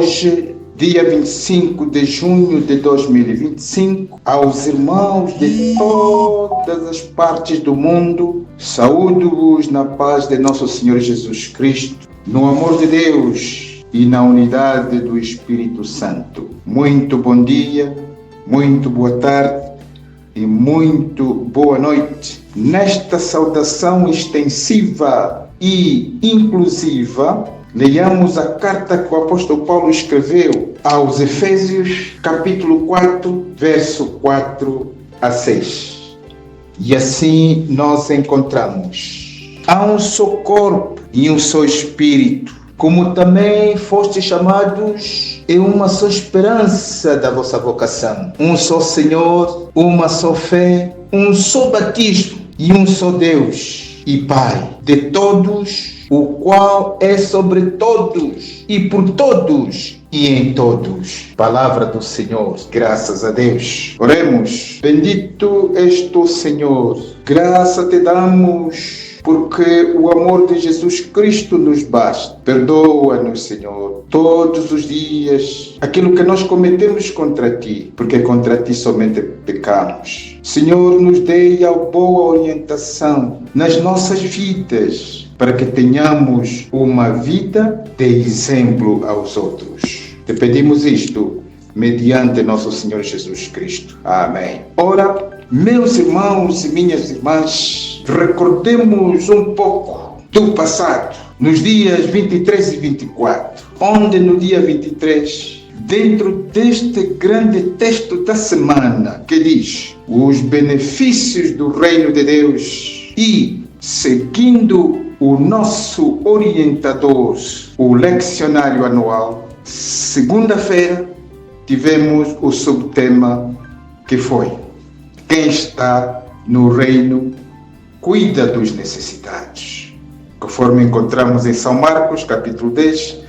Hoje, dia 25 de junho de 2025, aos irmãos de todas as partes do mundo, saúdo-vos na paz de nosso Senhor Jesus Cristo, no amor de Deus e na unidade do Espírito Santo. Muito bom dia, muito boa tarde e muito boa noite. Nesta saudação extensiva e inclusiva, leiamos a carta que o apóstolo Paulo escreveu aos Efésios, capítulo 4, verso 4 a 6. E assim nós encontramos: há um só corpo e um só espírito, como também fostes chamados em uma só esperança da vossa vocação. Um só Senhor, uma só fé, um só batismo e um só Deus e Pai de todos, o qual é sobre todos e por todos e em todos. Palavra do Senhor, graças a Deus. Oremos. Bendito és tu, Senhor, graça te damos, porque o amor de Jesus Cristo nos basta. Perdoa-nos, Senhor, todos os dias aquilo que nós cometemos contra Ti, porque contra Ti somente pecamos. Senhor, nos dê a boa orientação nas nossas vidas, para que tenhamos uma vida de exemplo aos outros. Te pedimos isto mediante nosso Senhor Jesus Cristo. Amém. Ora, meus irmãos e minhas irmãs, recordemos um pouco do passado, nos dias 23 e 24, onde no dia 23, dentro deste grande texto da semana, que diz os benefícios do reino de Deus, e seguindo o nosso orientador, o lecionário anual, segunda-feira tivemos o subtema que foi: quem está no reino cuida dos necessitados, conforme encontramos em São Marcos, capítulo 10,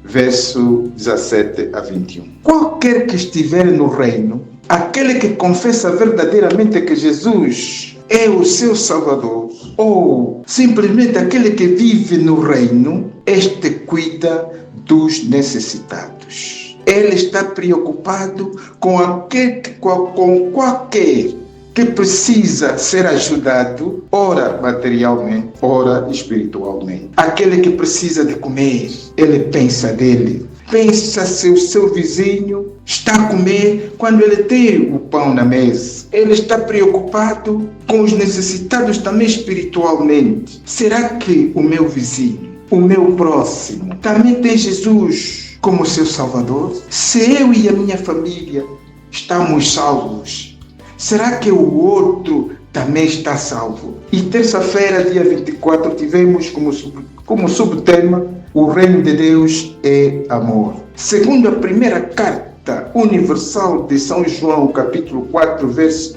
verso 17 a 21. Qualquer que estiver no reino, aquele que confessa verdadeiramente que Jesus é o seu Salvador, ou simplesmente aquele que vive no reino, este cuida dos necessitados. Ele está preocupado com qualquer que precisa ser ajudado, ora materialmente, ora espiritualmente. Aquele que precisa de comer, ele pensa dele. Pensa se o seu vizinho está a comer quando ele tem o pão na mesa. Ele está preocupado com os necessitados também espiritualmente. Será que o meu vizinho, o meu próximo, também tem Jesus como seu Salvador? Se eu e a minha família estamos salvos, será que o outro também está salvo? E terça-feira, dia 24, tivemos como subtema: o reino de Deus é amor. Segundo a primeira carta universal de São João, capítulo 4,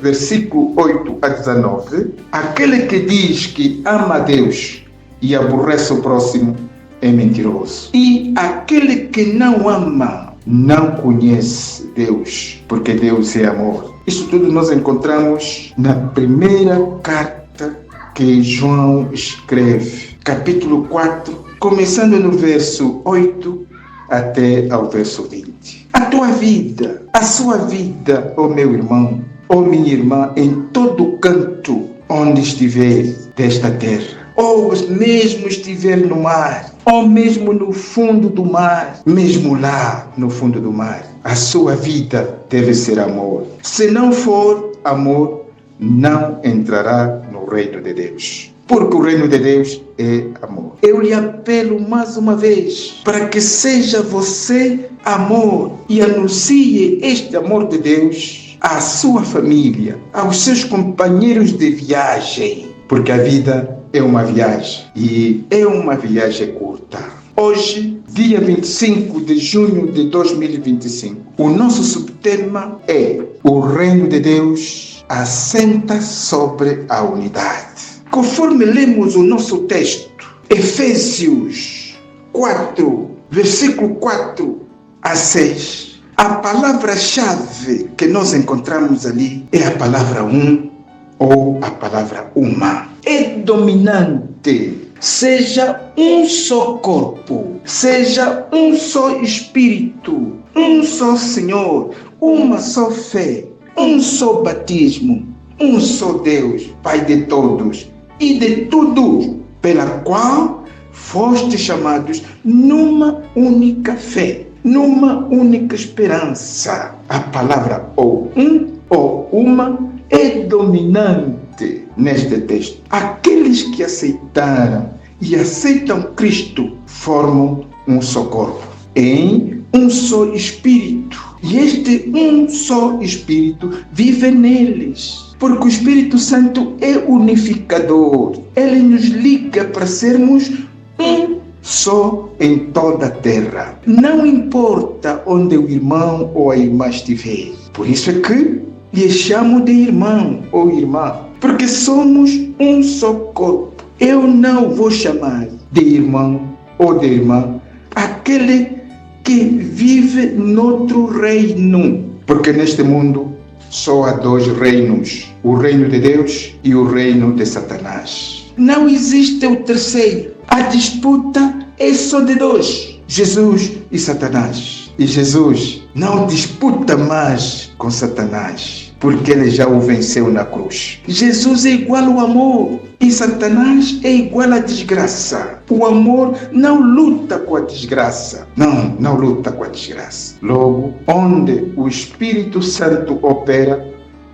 versículo 8 a 19, aquele que diz que ama a Deus e aborrece o próximo é mentiroso. E aquele que não ama não conhece Deus, porque Deus é amor. Isso tudo nós encontramos na primeira carta que João escreve, capítulo 4, começando no verso 8 até ao verso 20. A tua vida, a sua vida, ó meu irmão, ó minha irmã, em todo canto onde estiver desta terra, ou mesmo estiver no mar, ou mesmo no fundo do mar, mesmo lá no fundo do mar, a sua vida deve ser amor. Se não for amor, não entrará no reino de Deus, porque o reino de Deus é amor. Eu lhe apelo mais uma vez para que seja você amor e anuncie este amor de Deus à sua família, aos seus companheiros de viagem, porque a vida é uma viagem e é uma viagem curta. Hoje, dia 25 de junho de 2025, o nosso subtema é: o reino de Deus assenta sobre a unidade. Conforme lemos o nosso texto, Efésios 4, versículo 4 a 6, a palavra-chave que nós encontramos ali é a palavra um ou a palavra uma. É dominante seja um só corpo, seja um só Espírito, um só Senhor, uma só fé, um só batismo, um só Deus, Pai de todos e de tudo, pela qual foste chamados numa única fé, numa única esperança. A palavra ou um ou uma é dominante neste texto. Aqueles que aceitaram e aceitam Cristo formam um só corpo, em um só Espírito. E este um só Espírito vive neles, porque o Espírito Santo é unificador. Ele nos liga para sermos um só em toda a terra. Não importa onde o irmão ou a irmã estiver. Por isso é que lhe chamo de irmão ou irmã, porque somos um só corpo. Eu não vou chamar de irmão ou de irmã aquele que vive noutro reino, porque neste mundo só há dois reinos, o reino de Deus e o reino de Satanás. Não existe o terceiro. A disputa é só de dois, Jesus e Satanás. E Jesus não disputa mais com Satanás, porque ele já o venceu na cruz. Jesus é igual ao amor e Satanás é igual à desgraça. O amor não luta com a desgraça. Não luta com a desgraça. Logo, onde o Espírito Santo opera,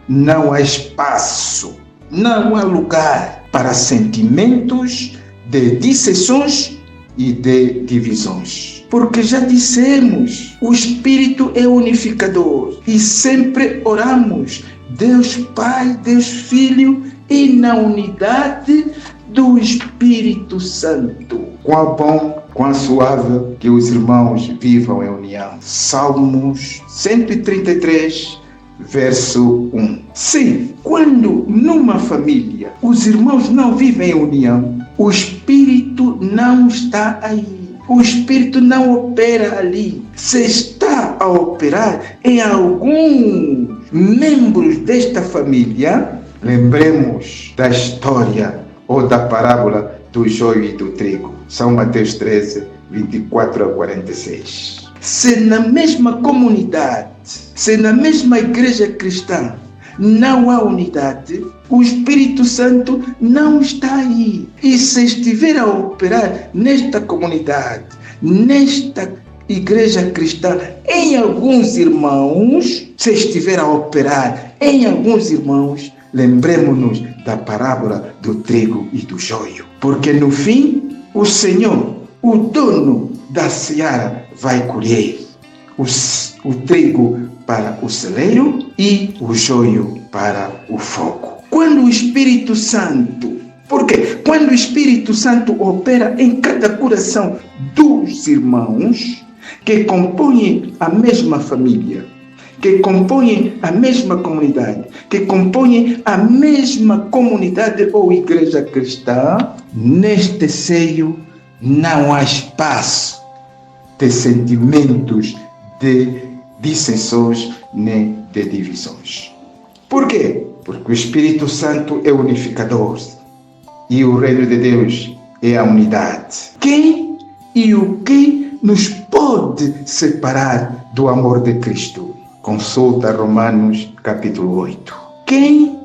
não há espaço, não há lugar para sentimentos de dissensões e de divisões. Porque já dissemos, o Espírito é unificador e sempre oramos, Deus Pai, Deus Filho e na unidade do Espírito Santo. Quão bom, quão suave que os irmãos vivam em união. Salmos 133, verso 1. Sim, quando numa família os irmãos não vivem em união, o Espírito não está aí. O Espírito não opera ali. Se está a operar em alguns membros desta família, lembremos da história ou da parábola do joio e do trigo. São Mateus 13, 24 a 46. Se na mesma comunidade, se na mesma igreja cristã não há unidade, o Espírito Santo não está aí. E se estiver a operar nesta comunidade, nesta igreja cristã, em alguns irmãos, se estiver a operar em alguns irmãos, lembremos-nos da parábola do trigo e do joio. Porque no fim, o Senhor, o dono da seara, vai colher o trigo para o celeiro e o joio para o fogo. Quando o Espírito Santo, porque quando o Espírito Santo opera em cada coração dos irmãos que compõem a mesma família, que compõem a mesma comunidade, que compõem a mesma comunidade ou igreja cristã, neste seio não há espaço de sentimentos de dissensões nem de divisões. Por quê? Porque o Espírito Santo é unificador e o reino de Deus é a unidade. Quem e o que nos pode separar do amor de Cristo? Consulta Romanos capítulo 8. Quem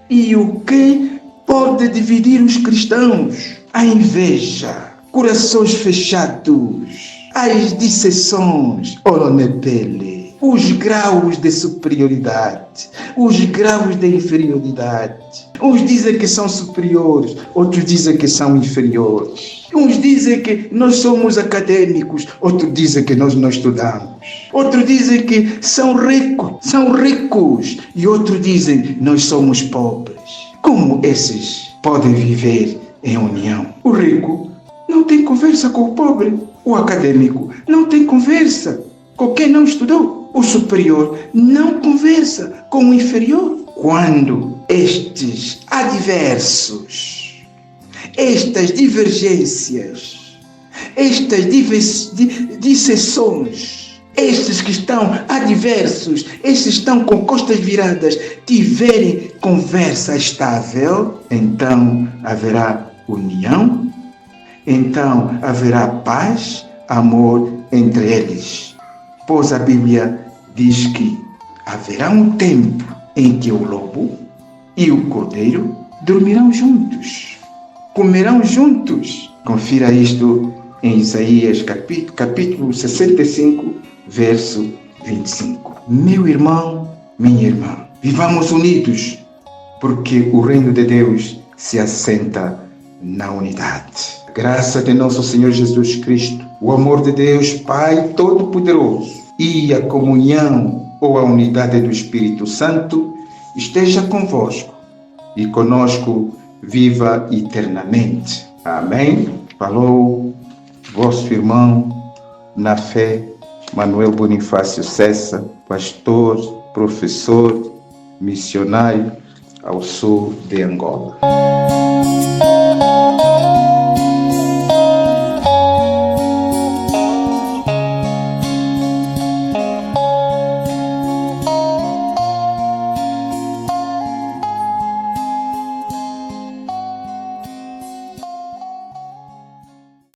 e o que pode dividir os cristãos? A inveja, corações fechados, as dissensões, oronepele, os graus de superioridade, os graus de inferioridade. Uns dizem que são superiores, outros dizem que são inferiores. Uns dizem que nós somos acadêmicos, outros dizem que nós não estudamos. Outros dizem que são ricos, e outros dizem nós somos pobres. Como esses podem viver em união? O rico não tem conversa com o pobre. O acadêmico não tem conversa com quem não estudou. O superior não conversa com o inferior. Quando estes adversos, estas divergências, estas dissensões, estes que estão adversos, estes que estão com costas viradas, tiverem conversa estável, então haverá união então haverá paz, amor entre eles. Pois a Bíblia diz que haverá um tempo em que o lobo e o cordeiro dormirão juntos, comerão juntos. Confira isto em Isaías capítulo 65, verso 25. Meu irmão, minha irmã, vivamos unidos, porque o reino de Deus se assenta na unidade. A graça de nosso Senhor Jesus Cristo, o amor de Deus Pai Todo-Poderoso e a comunhão ou a unidade do Espírito Santo esteja convosco e conosco viva eternamente. Amém. Falou vosso irmão na fé, Manuel Bonifácio Cessa, pastor, professor, missionário ao sul de Angola.